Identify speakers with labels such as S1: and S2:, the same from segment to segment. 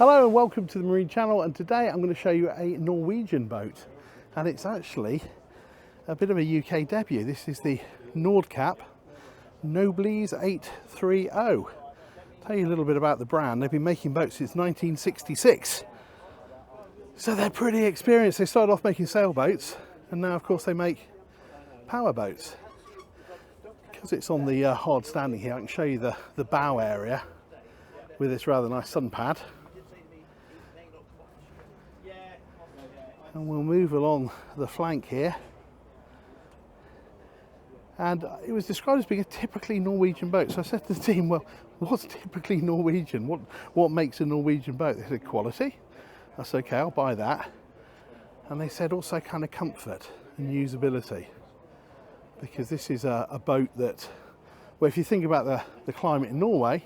S1: Hello and welcome to the Marine Channel, and today I'm going to show you a Norwegian boat, and it's actually a bit of a UK debut. This is the Nordkapp Noblesse 830. Tell you a little bit about the brand. They've been making boats since 1966, so they're pretty experienced. They started off making sailboats, and now of course they make power boats. Because it's on the hard standing here, I can show you the bow area with this rather nice sun pad. And we'll move along the flank here. And it was described as being a typically Norwegian boat. So I said to the team, well, what's typically Norwegian? What makes a Norwegian boat? They said quality. I said, okay, I'll buy that. And they said also kind of comfort and usability. Because this is a boat that, well, if you think about the climate in Norway,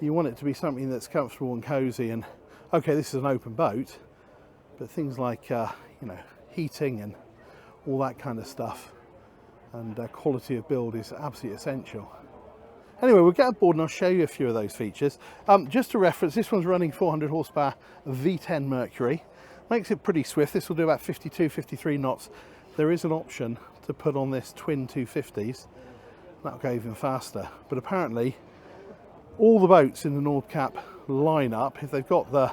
S1: you want it to be something that's comfortable and cozy. And okay, this is an open boat, but things like heating and all that kind of stuff, and quality of build is absolutely essential. Anyway, we'll get aboard and I'll show you a few of those features. Just to reference, this one's running 400 horsepower V10 Mercury. Makes it pretty swift. This will do about 52, 53 knots. There is an option to put on this twin 250s. That'll go even faster. But apparently, all the boats in the Nordkapp lineup, if they've got the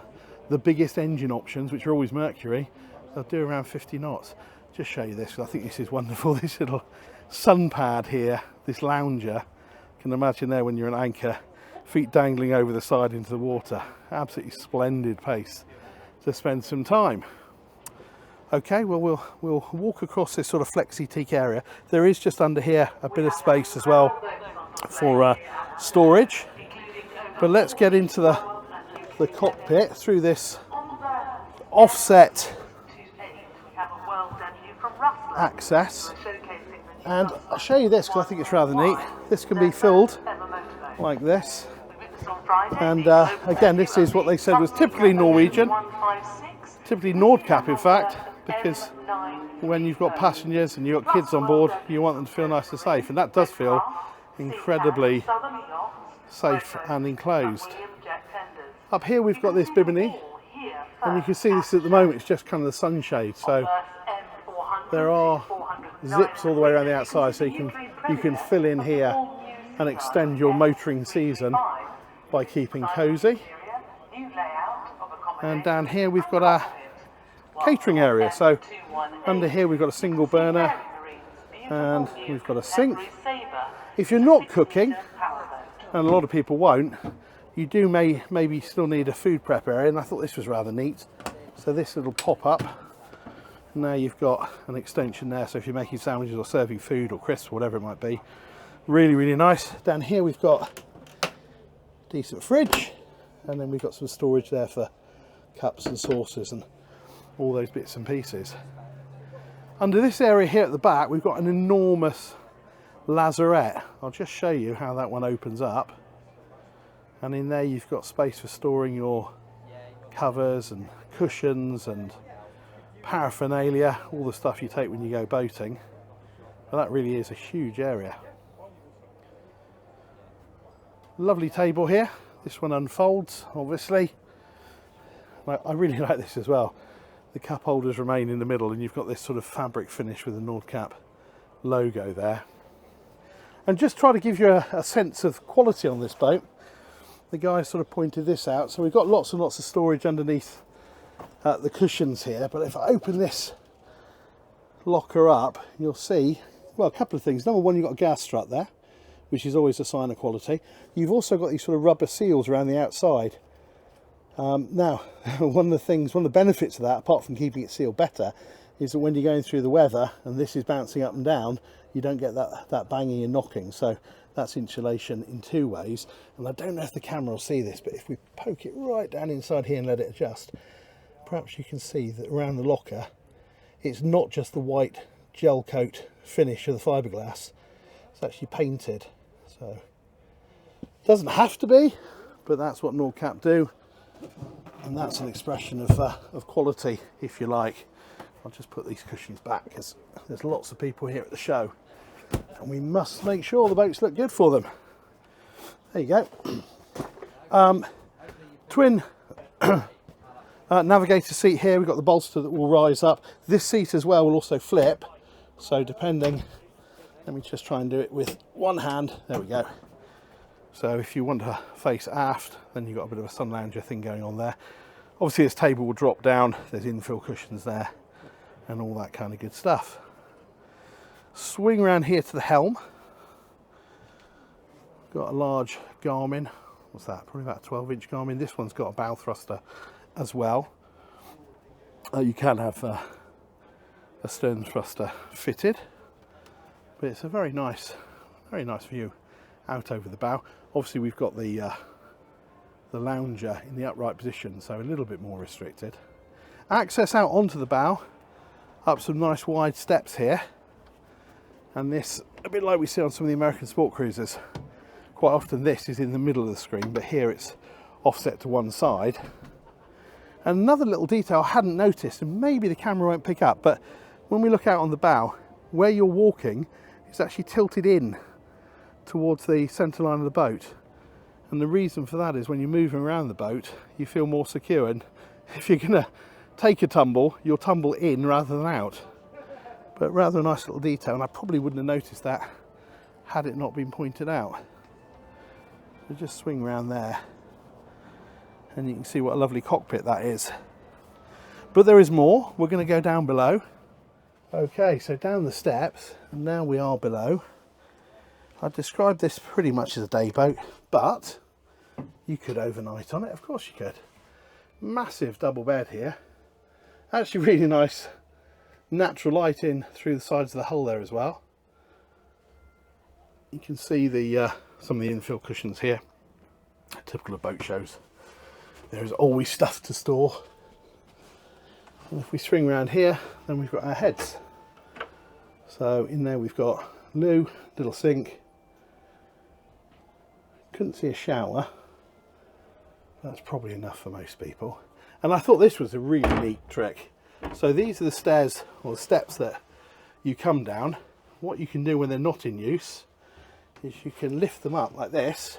S1: biggest engine options, which are always Mercury, they'll do around 50 knots. Just show you this, I think this is wonderful. This little sun pad here, this lounger, you can imagine there when you're at anchor, feet dangling over the side into the water. Absolutely splendid place to spend some time. Okay, well we'll walk across this sort of flexi teak area. There is just under here a bit of space as well for storage. But let's get into the cockpit through this offset access, and I'll show you this because I think it's rather neat. This can be filled like this, and again, this is what they said was typically Norwegian, typically Nordkapp in fact, because when you've got passengers and you've got kids on board, you want them to feel nice and safe, and that does feel incredibly safe and enclosed. Up here we've got this bimini, and you can see this at the moment, it's just kind of the sunshade, so there are zips all the way around the outside, so you can fill in here and extend your motoring season by keeping cozy. And down here we've got our catering area, so under here we've got a single burner and we've got a sink. If you're not cooking, and a lot of people won't, you do maybe still need a food prep area, and I thought this was rather neat. So this little pop up, now you've got an extension there, so if you're making sandwiches or serving food or crisps or whatever it might be, really nice. Down here we've got a decent fridge, and then we've got some storage there for cups and saucers and all those bits and pieces. Under this area here at the back we've got an enormous lazarette. I'll just show you how that one opens up, and in there you've got space for storing your covers and cushions and paraphernalia, all the stuff you take when you go boating. But that really is a huge area. Lovely table here. This one unfolds, obviously. I really like this as well. The cup holders remain in the middle, and you've got this sort of fabric finish with the Nordkapp logo there. And just try to give you a sense of quality on this boat, the guy sort of pointed this out. So we've got lots and lots of storage underneath the cushions here, but if I open this locker up, you'll see, well, a couple of things. Number one, you've got a gas strut there, which is always a sign of quality. You've also got these sort of rubber seals around the outside. Now, one of the benefits of that, apart from keeping it sealed better, is that when you're going through the weather and this is bouncing up and down, you don't get that banging and knocking. So that's insulation in two ways. And I don't know if the camera will see this, but if we poke it right down inside here and let it adjust, perhaps you can see that around the locker, it's not just the white gel coat finish of the fiberglass, it's actually painted. So it doesn't have to be, but that's what Nordkapp do, and that's an expression of quality, if you like. I'll just put these cushions back because there's lots of people here at the show, and we must make sure the boats look good for them. There you go. Twin Navigator seat here, we've got the bolster that will rise up. This seat as well will also flip, so depending, let me just try and do it with one hand, there we go. So if you want to face aft, then you've got a bit of a sun lounger thing going on there. Obviously this table will drop down, there's infill cushions there and all that kind of good stuff. Swing around here to the helm. Got a large Garmin, what's that, probably about a 12-inch Garmin. This one's got a bow thruster as well. You can have a stern thruster fitted, but it's a very nice view out over the bow. Obviously we've got the lounger in the upright position, so a little bit more restricted. Access out onto the bow, up some nice wide steps here, and this, a bit like we see on some of the American sport cruisers, quite often this is in the middle of the screen, but here it's offset to one side. And another little detail I hadn't noticed, and maybe the camera won't pick up, but when we look out on the bow, where you're walking is actually tilted in towards the centre line of the boat. And the reason for that is when you're moving around the boat, you feel more secure, and if you're going to take a tumble, you'll tumble in rather than out. But rather a nice little detail, and I probably wouldn't have noticed that had it not been pointed out. So just swing around there and you can see what a lovely cockpit that is. But there is more. We're going to go down below. Okay, so down the steps, and now we are below. I'd describe this pretty much as a day boat, but you could overnight on it, of course you could. Massive double bed here. Actually really nice natural light in through the sides of the hull there as well. You can see the some of the infill cushions here, typical of boat shows. There's always stuff to store. And if we swing around here, then we've got our heads. So in there we've got loo, little sink. Couldn't see a shower. That's probably enough for most people. And I thought this was a really neat trick. So these are the stairs, or the steps that you come down. What you can do when they're not in use is you can lift them up like this,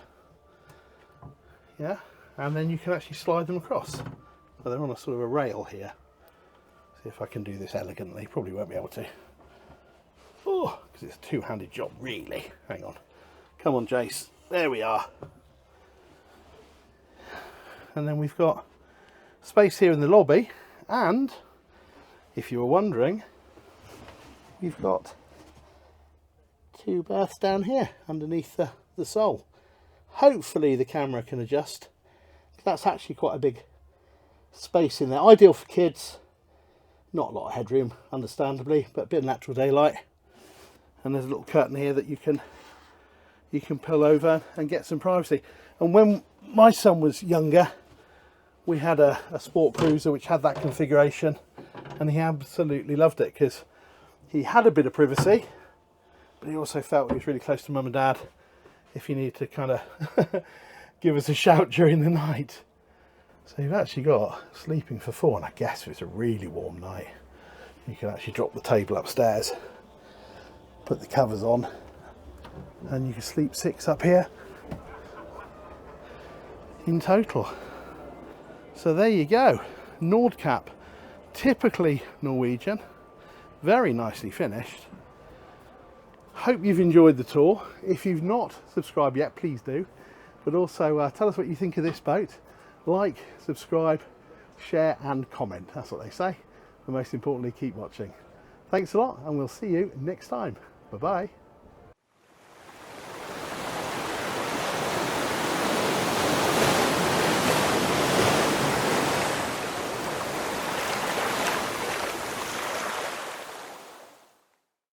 S1: yeah, and then you can actually slide them across. So they're on a sort of a rail here. See if I can do this elegantly. Probably won't be able to. Oh, because it's a two-handed job, really. Hang on. Come on, Jace. There we are. And then we've got space here in the lobby, and if you were wondering, we've got two berths down here underneath the sole. Hopefully the camera can adjust. That's actually quite a big space in there. Ideal for kids. Not a lot of headroom, understandably, but a bit of natural daylight. And there's a little curtain here that you can pull over and get some privacy. And when my son was younger, we had a sport cruiser which had that configuration, and he absolutely loved it because he had a bit of privacy, but he also felt he was really close to mum and dad if you need to kind of give us a shout during the night. So you've actually got sleeping for four, and I guess if it's a really warm night, you can actually drop the table upstairs, put the covers on, and you can sleep six up here in total. So there you go, Nordkapp, typically Norwegian, very nicely finished. Hope you've enjoyed the tour. If you've not subscribed yet, please do. But also tell us what you think of this boat. Like, subscribe, share and comment. That's what they say. But most importantly, keep watching. Thanks a lot, and we'll see you next time. Bye-bye.